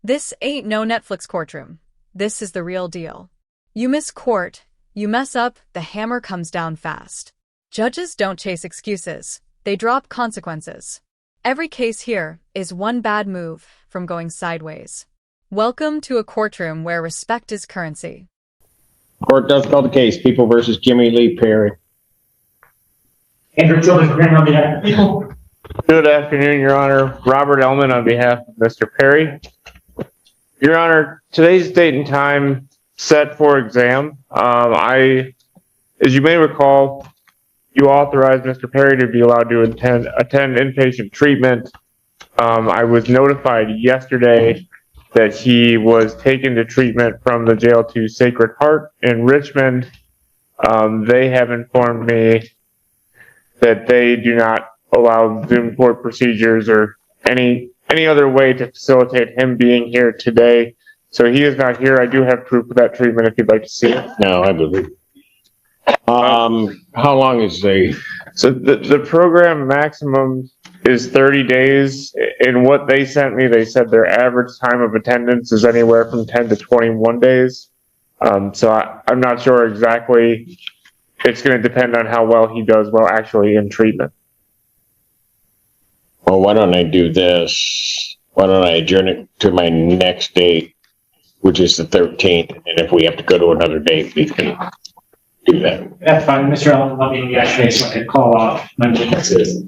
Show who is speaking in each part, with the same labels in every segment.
Speaker 1: This ain't no Netflix courtroom. This is the real deal. You miss court, you mess up, the hammer comes down fast. Judges don't chase excuses, they drop consequences. Every case here is one bad move from going sideways. Welcome to a courtroom where respect is currency.
Speaker 2: Court does call the case. People versus Jimmy Lee Perry.
Speaker 3: Andrew Children on behalf of the people.
Speaker 4: Good afternoon, Your Honor. Robert Ellman on behalf of Mr. Perry. Your Honor, today's date and time set for exam. As you may recall, you authorized Mr. Perry to be allowed to attend inpatient treatment. I was notified yesterday that he was taken to treatment from the jail to Sacred Heart in Richmond. They have informed me that they do not allow Zoom court procedures or any other way to facilitate him being here today. So he is not here. I do have proof of that treatment if you'd like to see it.
Speaker 2: No, I believe. How long is
Speaker 4: So the program maximum is 30 days. In what they sent me, they said their average time of attendance is anywhere from 10 to 21 days. So I'm not sure exactly. It's going to depend on how well he does while actually in treatment.
Speaker 2: Well, why don't I do this? Why don't I adjourn it to my next date, which is the 13th, and if we have to go to another date, we can do that.
Speaker 3: That's fine. Mr. Allen let me yesterday, so I could call off my witnesses.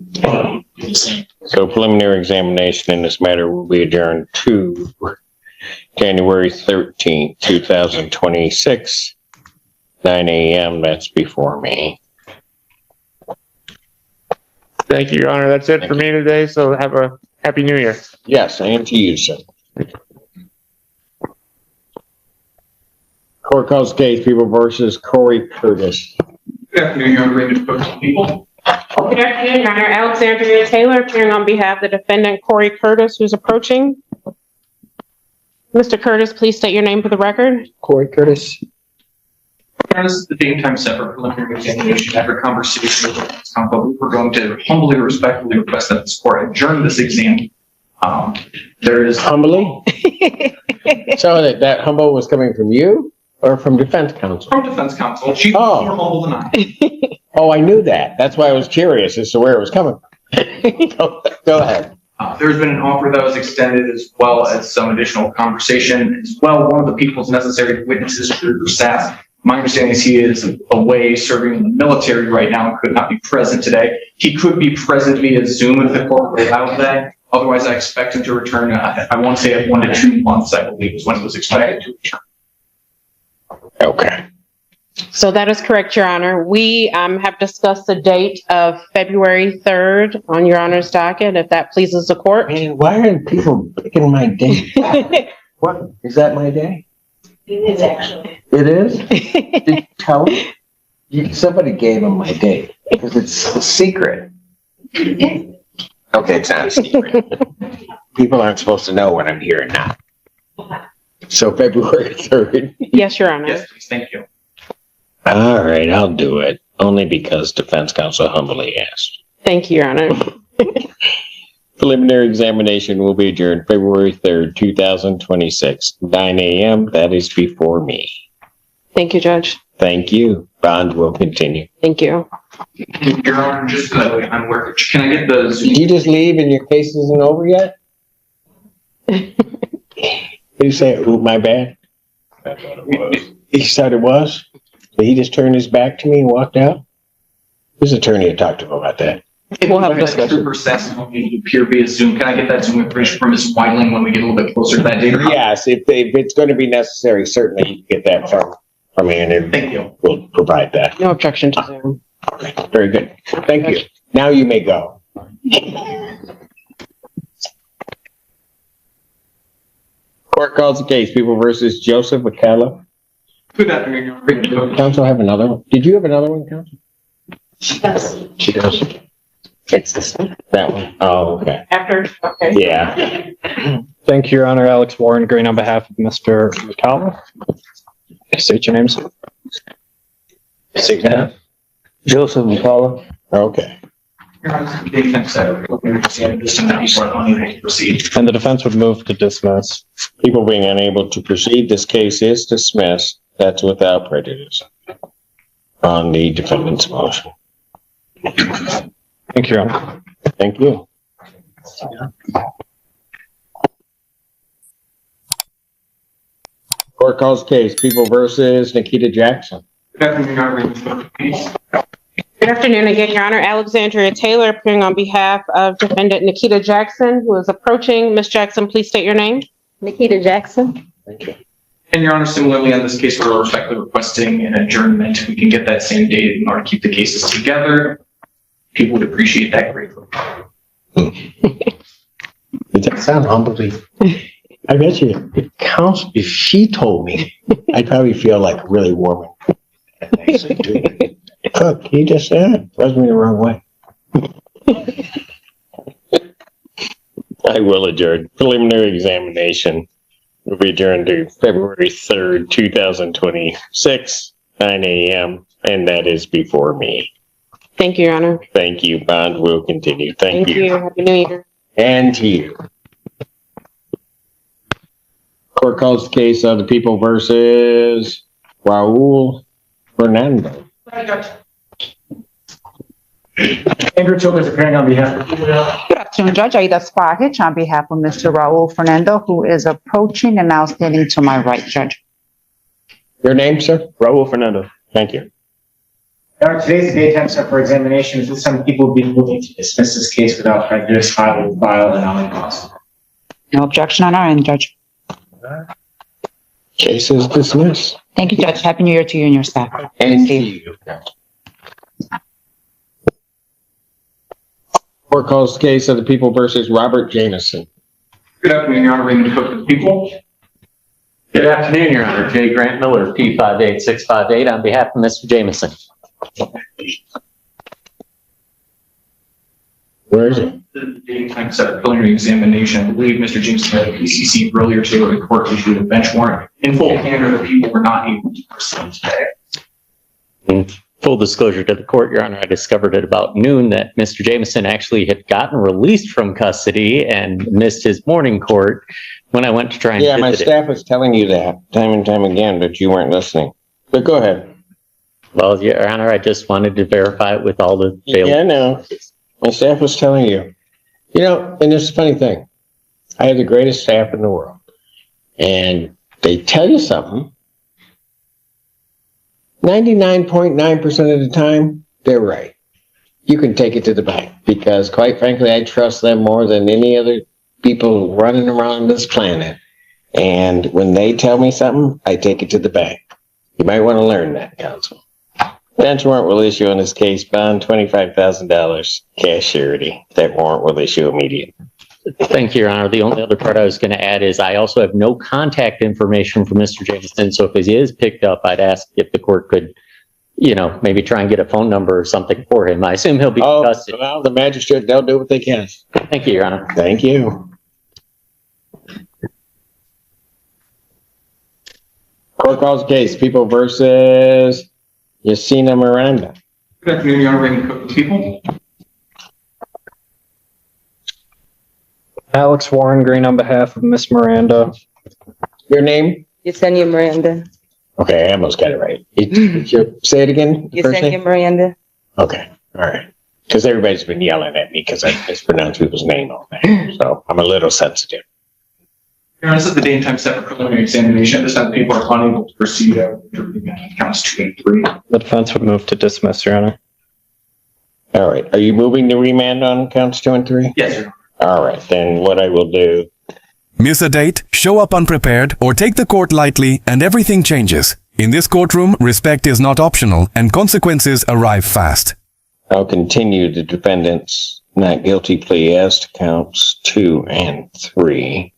Speaker 2: So preliminary examination in this matter will be adjourned to January 13th, 2026, 9 a.m. That's before me.
Speaker 4: Thank you, Your Honor. That's it for me today. So have a happy New Year.
Speaker 2: Yes, and to you, sir. Court calls case People versus Corey Curtis.
Speaker 5: Good afternoon, Your Honor. Raymond Coach People.
Speaker 6: Good afternoon, Your Honor. Alexandria Taylor appearing on behalf of the defendant Corey Curtis, who's approaching. Mr. Curtis, please state your name for the record.
Speaker 2: Corey Curtis.
Speaker 5: This is the date and time set for preliminary examination. After conversation with the counsel, we're going to humbly, respectfully request that this court adjourn this exam. There is
Speaker 2: Humbly? So that humble was coming from you or from defense counsel?
Speaker 5: from defense counsel. She's more humble than I.
Speaker 2: Oh, I knew that. That's why I was curious as to where it was coming from. Go ahead.
Speaker 5: There's been an offer that was extended as well as some additional conversation. As well, one of the people's necessary witnesses for SAS. My understanding is he is away serving in the military right now and could not be present today. He could be present via Zoom if the court will allow that. Otherwise, I expect him to return, I want to say at 1 to 2 months, I believe is when it was expected to return.
Speaker 2: Okay.
Speaker 6: So that is correct, Your Honor. We have discussed the date of February 3rd on Your Honor's docket, if that pleases the court.
Speaker 2: Man, why are people picking my day? What? Is that my day?
Speaker 6: It is actually.
Speaker 2: It is? Did you tell him? Somebody gave him my date because it's a secret. Okay, it's not a secret. People aren't supposed to know when I'm here and not. So February 3rd.
Speaker 6: Yes, Your Honor.
Speaker 5: Yes, please. Thank you.
Speaker 2: All right, I'll do it. Only because defense counsel humbly asked.
Speaker 6: Thank you, Your Honor.
Speaker 2: Preliminary examination will be adjourned February 3rd, 2026, 9 a.m. That is before me.
Speaker 6: Thank you, Judge.
Speaker 2: Thank you. Bond will continue.
Speaker 6: Thank you.
Speaker 5: Your Honor, just so that way I'm aware, can I get the Zoom?
Speaker 2: Did you just leave and your case isn't over yet? Did you say, ooh, my bad? That's what it was. He said it was? But he just turned his back to me and walked out? His attorney had talked to him about that.
Speaker 6: We'll have a discussion.
Speaker 5: Trooper SAS will appear via Zoom. Can I get that Zoom information from Ms. Whiteling when we get a little bit closer to that date?
Speaker 2: Yes, if it's going to be necessary, certainly you can get that from me and
Speaker 5: Thank you.
Speaker 2: we'll provide that.
Speaker 6: No objection to Zoom.
Speaker 2: Okay, very good. Thank you. Now you may go. Court calls the case, People versus Joseph McCalla.
Speaker 5: Good afternoon, Your Honor.
Speaker 2: Counsel have another one? Did you have another one, Counsel?
Speaker 6: She does.
Speaker 2: She does.
Speaker 6: It's this one.
Speaker 2: That one. Oh, okay.
Speaker 6: After, okay.
Speaker 2: Yeah.
Speaker 7: Thank you, Your Honor. Alex Warren Green on behalf of Mr. McCalla. State your names.
Speaker 2: Joseph McCalla. Okay.
Speaker 5: Your Honor, the date time set. This time people are unable to proceed.
Speaker 7: And the defense would move to dismiss.
Speaker 2: People being unable to proceed, this case is dismissed. That's without prejudice on the defendant's motion.
Speaker 7: Thank you, Your Honor.
Speaker 2: Thank you. Court calls case, People versus Nikita Jackson.
Speaker 5: Good afternoon, Your Honor. Please.
Speaker 6: Good afternoon again, Your Honor. Alexandria Taylor appearing on behalf of defendant Nikita Jackson, who is approaching. Ms. Jackson, please state your name.
Speaker 8: Nikita Jackson.
Speaker 2: Thank you.
Speaker 5: And Your Honor, similarly on this case, we're respectfully requesting an adjournment. We can get that same date in order to keep the cases together. People would appreciate that greatly.
Speaker 2: Does that sound humbly? I bet you it counts if she told me. I'd probably feel like really warm. Look, he just said it. Rubs me the wrong way. I will adjourn. Preliminary examination will be adjourned to February 3rd, 2026, 9 a.m. And that is before me.
Speaker 6: Thank you, Your Honor.
Speaker 2: Thank you. Bond will continue. Thank you.
Speaker 6: Happy New Year.
Speaker 2: And to you. Court calls the case of the People versus Raul Fernando.
Speaker 3: Andrew Childers appearing on behalf of.
Speaker 9: Good afternoon, Judge Aida Spahich on behalf of Mr. Raul Fernando, who is approaching and now standing to my right, Judge.
Speaker 2: Your name, sir?
Speaker 7: Raul Fernando.
Speaker 2: Thank you.
Speaker 3: Today's the daytime set for examination. Is this some people be moving to dismiss this case without prejudice, file and on cause?
Speaker 9: No objection on our end, Judge.
Speaker 2: Case is dismissed.
Speaker 9: Thank you, Judge. Happy New Year to you and your staff.
Speaker 2: And to you. Court calls the case of the People versus Robert Jameson.
Speaker 5: Good afternoon, Your Honor. Raymond Cook of the People.
Speaker 10: Good afternoon, Your Honor. J. Grant Miller, P58658, on behalf of Mr. Jameson.
Speaker 2: Where is it?
Speaker 5: The date time set for preliminary examination. I believe Mr. Jameson had a PCC earlier today where the court issued a bench warrant. In full candor, the people were not able to proceed today.
Speaker 10: Full disclosure to the court, Your Honor, I discovered at about noon that Mr. Jameson actually had gotten released from custody and missed his morning court when I went to try and
Speaker 2: Yeah, my
Speaker 10: visit
Speaker 2: staff was telling you that time and time again, but you weren't listening. But go ahead.
Speaker 10: Well, Your Honor, I just wanted to verify it with all the
Speaker 2: Yeah, no. My staff was telling you. You know, and there's a funny thing. I have the greatest staff in the world. And they tell you something. 99.9% of the time, they're right. You can take it to the bank because, quite frankly, I trust them more than any other people running around this planet. And when they tell me something, I take it to the bank. You might want to learn that, counsel. Bench warrant will issue in this case, bond $25,000, cash surety. That warrant will issue immediately.
Speaker 10: Thank you, Your Honor. The only other part I was going to add is I also have no contact information for Mr. Jameson. So if he is picked up, I'd ask if the court could, maybe try and get a phone number or something for him. I assume he'll be in custody.
Speaker 2: Well, the magistrate, they'll do what they can.
Speaker 10: Thank you, Your Honor.
Speaker 2: Thank you. Court calls the case, People versus Yasina Miranda.
Speaker 5: Good afternoon, Your Honor. Raymond Cook of the People.
Speaker 7: Alex Warren Green on behalf of Miss Miranda.
Speaker 2: Your name?
Speaker 8: Yesenia Miranda.
Speaker 2: Okay, I almost got it right. Say it again. the first
Speaker 8: Yesenia
Speaker 2: name?
Speaker 8: Miranda.
Speaker 2: Okay, all right. Because everybody's been yelling at me because I mispronounce people's name all day. So I'm a little sensitive.
Speaker 5: Your Honor, this is the date and time set for preliminary examination. This time, people are unable to proceed. Counts 2 and 3.
Speaker 7: The defense would move to dismiss, Your Honor.
Speaker 2: All right. Are you moving the remand on counts 2 and 3?
Speaker 5: Yes, Your Honor.
Speaker 2: All right. Then what I will do.
Speaker 11: Miss a date, show up unprepared, or take the court lightly, and everything changes. In this courtroom, respect is not optional, and consequences arrive fast.
Speaker 2: I'll continue the defendant's not guilty plea as to counts 2 and 3.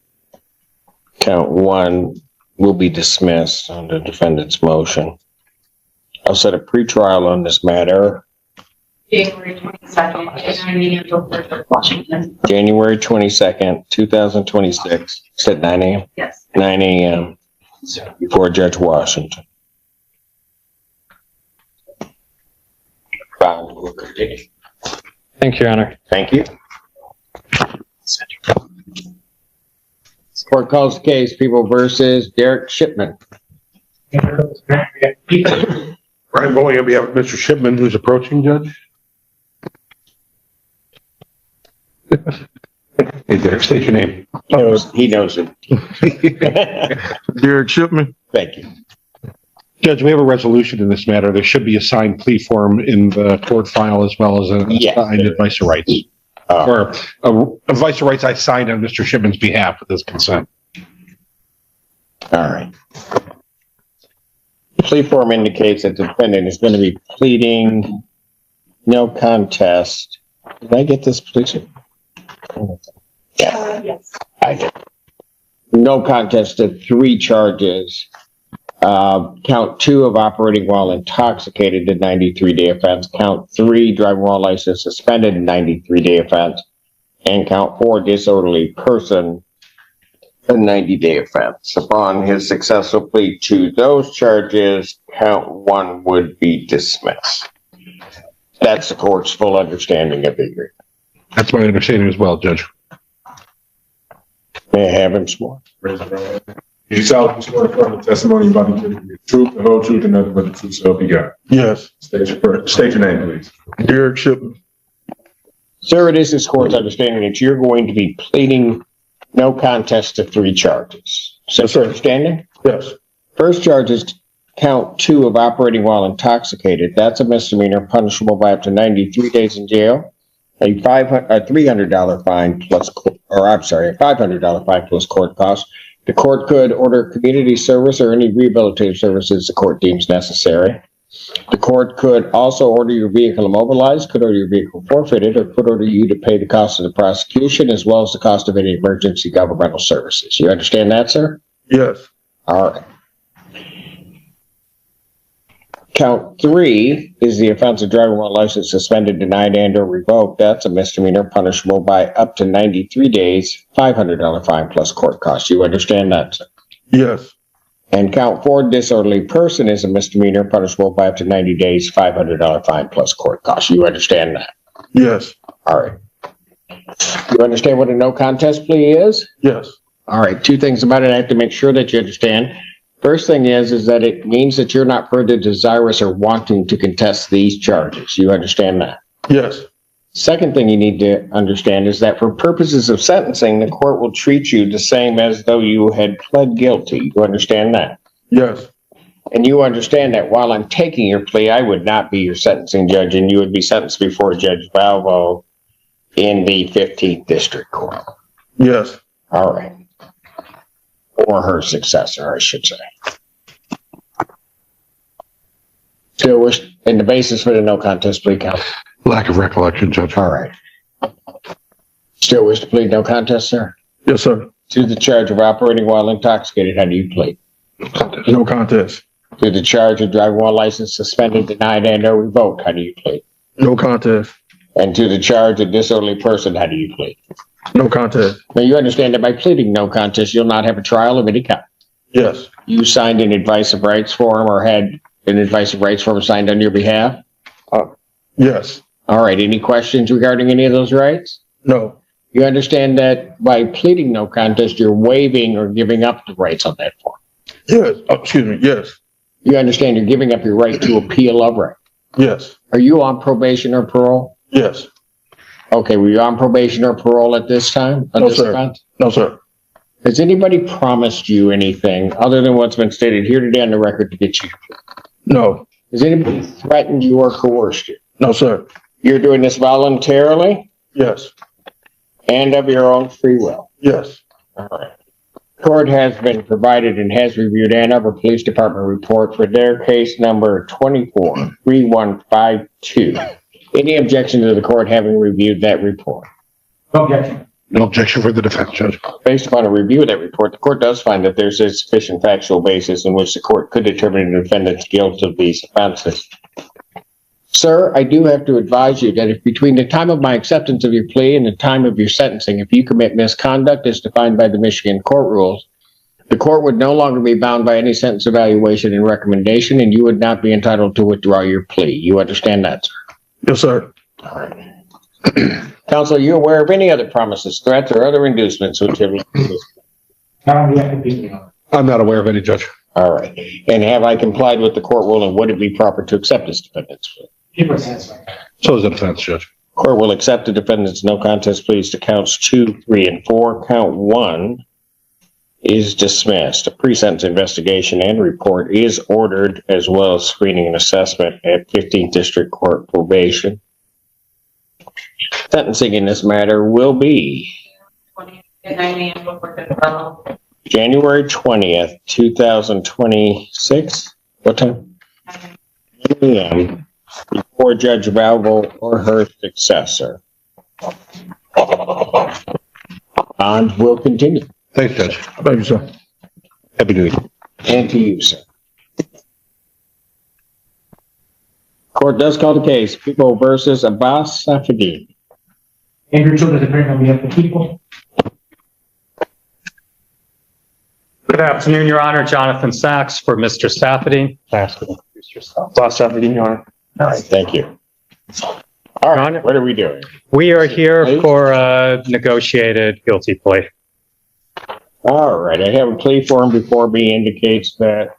Speaker 2: Count 1 will be dismissed on the defendant's motion. I'll set a pretrial on this matter.
Speaker 6: January 22nd, Washington.
Speaker 2: January 22nd, 2026. It's at 9 a.m.?
Speaker 6: Yes.
Speaker 2: 9 a.m. before Judge Washington. Bond will continue.
Speaker 7: Thank you, Your Honor.
Speaker 2: Thank you. Court calls the case, People versus Derek Shipman.
Speaker 12: Brian Bowling on behalf of Mr. Shipman, who's approaching, Judge. Hey, Derek, state your name.
Speaker 2: He knows it.
Speaker 12: Derek Shipman.
Speaker 2: Thank you.
Speaker 12: Judge, we have a resolution in this matter. There should be a signed plea form in the court file as well as a signed advice of rights. Or a advice of rights I signed on Mr. Shipman's behalf with his consent.
Speaker 2: All right. The plea form indicates that the defendant is going to be pleading no contest. Did I get this, please? Yeah.
Speaker 6: Yes.
Speaker 2: I did. No contest to 3 charges. Count 2 of operating while intoxicated, a 93-day offense. Count 3, driving while license suspended, a 93-day offense. And count 4, disorderly person, a 90-day offense. Upon his successful plea to those charges, count 1 would be dismissed. That's the court's full understanding of the agreement.
Speaker 12: That's my understanding as well, Judge.
Speaker 2: May I have him sworn?
Speaker 13: You solemnly swear to affirm the testimony you're about to give the truth, the whole truth, and nothing but the truth, so help you God.
Speaker 12: Yes.
Speaker 13: State your name, please.
Speaker 12: Derek Shipman.
Speaker 2: Sir, it is this court's understanding that you're going to be pleading no contest to 3 charges. So,
Speaker 12: Yes, sir.
Speaker 2: understanding?
Speaker 12: Yes.
Speaker 2: First charge is count 2 of operating while intoxicated. That's a misdemeanor punishable by up to 93 days in jail, a $300 fine plus, a $500 fine plus court costs. The court could order community service or any rehabilitative services the court deems necessary. The court could also order your vehicle immobilized, could order your vehicle forfeited, or could order you to pay the cost of the prosecution as well as the cost of any emergency governmental services. You understand that, sir?
Speaker 12: Yes.
Speaker 2: All right. Count 3 is the offense of driving while license suspended, denied, and or revoked. That's a misdemeanor punishable by up to 93 days, $500 fine plus court costs. You understand that, sir?
Speaker 12: Yes.
Speaker 2: And count 4, disorderly person, is a misdemeanor punishable by up to 90 days, $500 fine plus court costs. You understand that?
Speaker 12: Yes.
Speaker 2: All right. You understand what a no contest plea is?
Speaker 12: Yes.
Speaker 2: All right. 2 things about it I have to make sure that you understand. First thing is that it means that you're not further desirous or wanting to contest these charges. You understand that?
Speaker 12: Yes.
Speaker 2: Second thing you need to understand is that for purposes of sentencing, the court will treat you the same as though you had pled guilty. You understand that?
Speaker 12: Yes.
Speaker 2: And you understand that while I'm taking your plea, I would not be your sentencing judge, and you would be sentenced before Judge Valvo in the 15th District Court.
Speaker 12: Yes.
Speaker 2: All right. Or her successor, I should say. Still wish, and the basis for the no contest plea count?
Speaker 12: Lack of recollection, Judge.
Speaker 2: All right. Still wish to plead no contest, sir?
Speaker 12: Yes, sir.
Speaker 2: To the charge of operating while intoxicated, how do you plead?
Speaker 12: No contest.
Speaker 2: To the charge of driving while license suspended, denied, and or revoked, how do you plead?
Speaker 12: No contest.
Speaker 2: And to the charge of disorderly person, how do you plead?
Speaker 12: No contest.
Speaker 2: Now, you understand that by pleading no contest, you'll not have a trial of any kind.
Speaker 12: Yes.
Speaker 2: You signed an advice of rights form or had an advice of rights form signed on your behalf?
Speaker 12: Yes.
Speaker 2: All right. Any questions regarding any of those rights?
Speaker 12: No.
Speaker 2: You understand that by pleading no contest, you're waiving or giving up the rights on that form?
Speaker 12: Yes. Oh, excuse me. Yes.
Speaker 2: You understand you're giving up your right to appeal of right?
Speaker 12: Yes.
Speaker 2: Are you on probation or parole?
Speaker 12: Yes.
Speaker 2: Okay. Were you on probation or parole at this time?
Speaker 12: No, sir. No, sir.
Speaker 2: Has anybody promised you anything other than what's been stated here today on the record to get you?
Speaker 12: No.
Speaker 2: Has anybody threatened you or coerced you?
Speaker 12: No, sir.
Speaker 2: You're doing this voluntarily
Speaker 12: Yes.
Speaker 2: and of your own free will?
Speaker 12: Yes.
Speaker 2: All right. Court has been provided and has reviewed Ann Arbor Police Department report for their case number 243152. Any objection to the court having reviewed that report?
Speaker 3: No objection.
Speaker 12: No objection for the defense, Judge.
Speaker 2: Based upon a review of that report, the court does find that there's a sufficient factual basis in which the court could determine the defendant's guilt of these offenses. Sir, I do have to advise you that if between the time of my acceptance of your plea and the time of your sentencing, if you commit misconduct as defined by the Michigan court rules, the court would no longer be bound by any sentence evaluation and recommendation, and you would not be entitled to withdraw your plea. You understand that, sir?
Speaker 12: Yes, sir.
Speaker 2: All right. Counsel, are you aware of any other promises, threats, or other inducements which have
Speaker 12: I'm not aware of any, Judge.
Speaker 2: All right. And have I complied with the court ruling? Would it be proper to accept this defendant's plea?
Speaker 12: So is the defense, Judge.
Speaker 2: Court will accept the defendant's no contest pleas to counts 2, 3, and 4. Count 1 is dismissed. A pre-sentence investigation and report is ordered, as well as screening and assessment at 15th District Court probation. Sentencing in this matter will be January 20th, 2026. What time? 9 a.m. before Judge Valvo or her successor. Bond will continue.
Speaker 12: Thanks, Judge. Thank you, sir. Happy New Year.
Speaker 2: And to you, sir. Court does call the case, People versus Abbas Safadine.
Speaker 3: Andrew Childers, appearing on behalf of the people.
Speaker 7: Good afternoon, Your Honor. Jonathan Sachs for Mr. Safadine.
Speaker 4: Boss Safadine, Your Honor.
Speaker 2: All right, thank you. All right, what are we doing?
Speaker 7: We are here for a negotiated guilty plea.
Speaker 2: All right, I have a plea form before me indicates that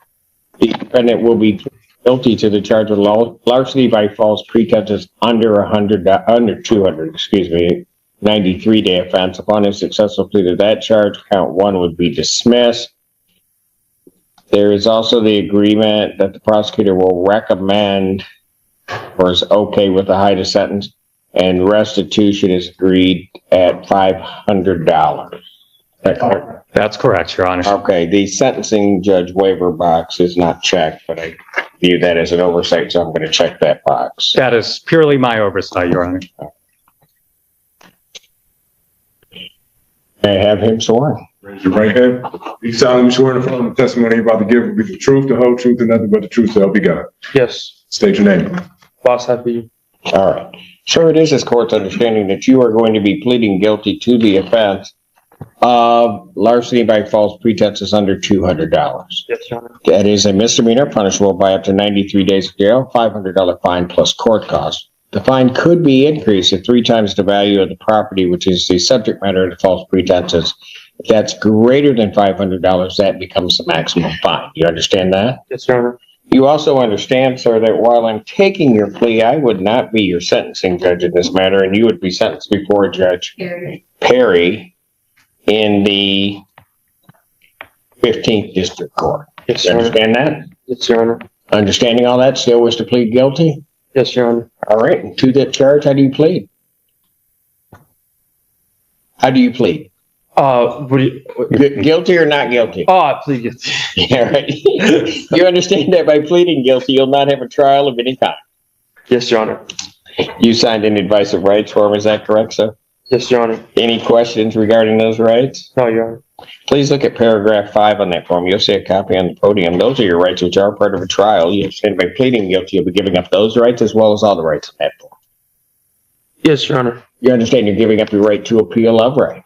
Speaker 2: the defendant will be guilty to the charge of larceny by false pretenses under 200, 93-day offense. Upon his successful plea to that charge, count 1 would be dismissed. There is also the agreement that the prosecutor will recommend or is okay with the height of sentence, and restitution is agreed at $500.
Speaker 7: That's correct, Your Honor.
Speaker 2: Okay, the sentencing judge waiver box is not checked, but I view that as an oversight, so I'm going to check that box.
Speaker 7: That is purely my oversight, Your Honor.
Speaker 2: I have him sworn.
Speaker 13: Raise your right hand. You solemnly swear in the following testimony you're about to give will be the truth, the whole truth, and nothing but the truth, so help you God.
Speaker 4: Yes.
Speaker 13: State your name.
Speaker 4: Boss Safadine.
Speaker 2: All right. Sir, it is this court's understanding that you are going to be pleading guilty to the offense of larceny by false pretenses under $200.
Speaker 4: Yes, Your Honor.
Speaker 2: That is a misdemeanor punishable by up to 93 days of jail, $500 fine plus court costs. The fine could be increased at 3 times the value of the property, which is the subject matter of the false pretenses. If that's greater than $500, that becomes the maximum fine. You understand that?
Speaker 4: Yes, Your Honor.
Speaker 2: You also understand, sir, that while I'm taking your plea, I would not be your sentencing judge in this matter, and you would be sentenced before Judge Perry in the 15th District Court.
Speaker 4: Yes,
Speaker 2: You
Speaker 4: Your Honor.
Speaker 2: understand that?
Speaker 4: Yes, Your Honor.
Speaker 2: Understanding all that, still wish to plead guilty?
Speaker 4: Yes, Your Honor.
Speaker 2: All right, and to that charge, how do you plead? How do you plead?
Speaker 4: What do you?
Speaker 2: Guilty or not guilty?
Speaker 4: Oh, I plead guilty.
Speaker 2: Yeah, right. You understand that by pleading guilty, you'll not have a trial of any kind.
Speaker 4: Yes, Your Honor.
Speaker 2: You signed an advice of rights form, is that correct, sir?
Speaker 4: Yes, Your Honor.
Speaker 2: Any questions regarding those rights?
Speaker 4: No, Your Honor.
Speaker 2: Please look at paragraph 5 on that form. You'll see a copy on the podium. Those are your rights, which are part of a trial. You understand by pleading guilty, you'll be giving up those rights as well as all the rights on that form.
Speaker 4: Yes, Your Honor.
Speaker 2: You understand you're giving up your right to appeal of right.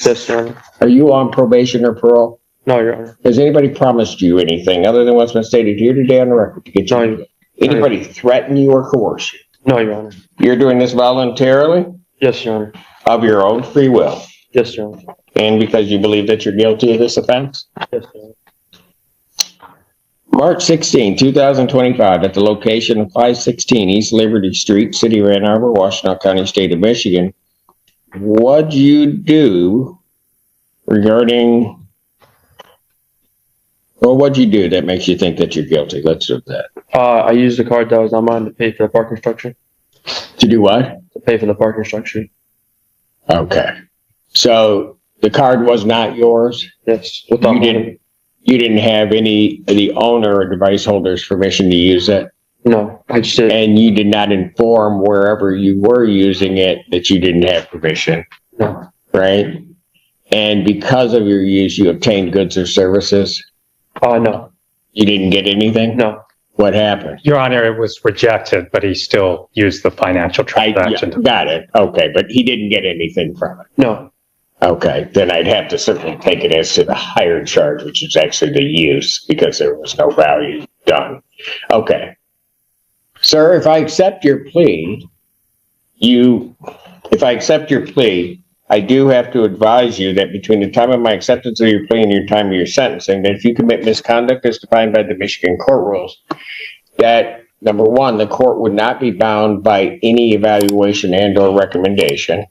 Speaker 4: Yes, Your Honor.
Speaker 2: Are you on probation or parole?
Speaker 4: No, Your Honor.
Speaker 2: Has anybody promised you anything other than what's been stated here today on the record to get you?
Speaker 4: No.
Speaker 2: Anybody threaten you or coerce you?
Speaker 4: No, Your Honor.
Speaker 2: You're doing this voluntarily?
Speaker 4: Yes, Your Honor.
Speaker 2: Of your own free will?
Speaker 4: Yes, Your Honor.
Speaker 2: And because you believe that you're guilty of this offense?
Speaker 4: Yes, Your Honor.
Speaker 2: March 16, 2025, at the location of 516 East Liberty Street, City of Ann Arbor, Washtenaw County, State of Michigan, what'd you do regarding, well, what'd you do that makes you think that you're guilty? Let's do that.
Speaker 4: I used the card that was on mine to pay for the parking structure.
Speaker 2: To do what?
Speaker 4: To pay for the parking structure.
Speaker 2: Okay. So the card was not yours?
Speaker 4: Yes.
Speaker 2: You didn't have the owner or device holder's permission to use it?
Speaker 4: No, I just did.
Speaker 2: And you did not inform wherever you were using it that you didn't have permission?
Speaker 4: No.
Speaker 2: Right? And because of your use, you obtained goods or services?
Speaker 4: No.
Speaker 2: You didn't get anything?
Speaker 4: No.
Speaker 2: What happened?
Speaker 7: Your Honor, it was rejected, but he still used the financial transaction.
Speaker 2: Got it. Okay, but he didn't get anything from it?
Speaker 4: No.
Speaker 2: Okay, then I'd have to certainly take it as to the higher charge, which is actually the use, because there was no value done. Okay. Sir, if I accept your plea, if I accept your plea, I do have to advise you that between the time of my acceptance of your plea and your time of your sentencing, that if you commit misconduct as defined by the Michigan court rules, that number one, the court would not be bound by any evaluation and or recommendation,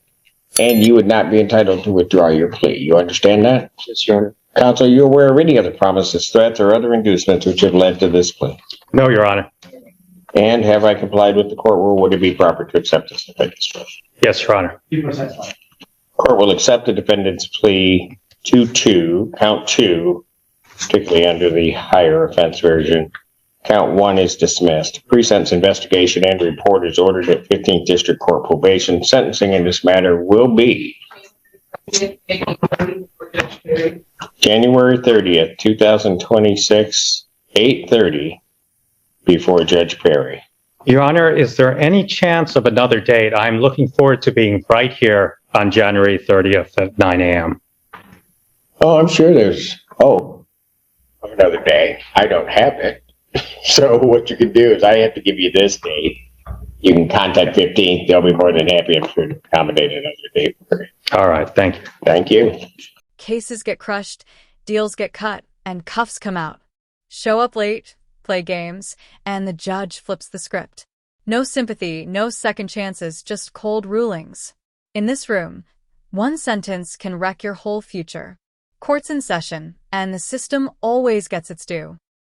Speaker 2: and you would not be entitled to withdraw your plea. You understand that?
Speaker 10: Yes, Your Honor.
Speaker 2: Counsel, are you aware of any other promises, threats, or other inducements which have led to this plea?
Speaker 7: No, Your Honor.
Speaker 2: And have I complied with the court rule? Would it be proper to accept this defendant's plea?
Speaker 7: Yes, Your Honor.
Speaker 2: Court will accept the defendant's plea to count 2, particularly under the higher offense version. Count 1 is dismissed. Pre-sentence investigation and report is ordered at 15th District Court probation. Sentencing in this matter will be January 30th, 2026, 8:30 before Judge Perry.
Speaker 7: Your Honor, is there any chance of another date? I'm looking forward to being right here on January 30th at 9 a.m.
Speaker 2: Oh, I'm sure there's, another day. I don't have it. So what you can do is I have to give you this date. You can contact 15th. They'll be more than happy, I'm sure, to accommodate another date.
Speaker 7: All right, thank you.
Speaker 2: Thank you.
Speaker 1: Cases get crushed, deals get cut, and cuffs come out. Show up late, play games, and the judge flips the script. No sympathy, no second chances, just cold rulings. In this room, one sentence can wreck your whole future. Court's in session, and the system always gets its due.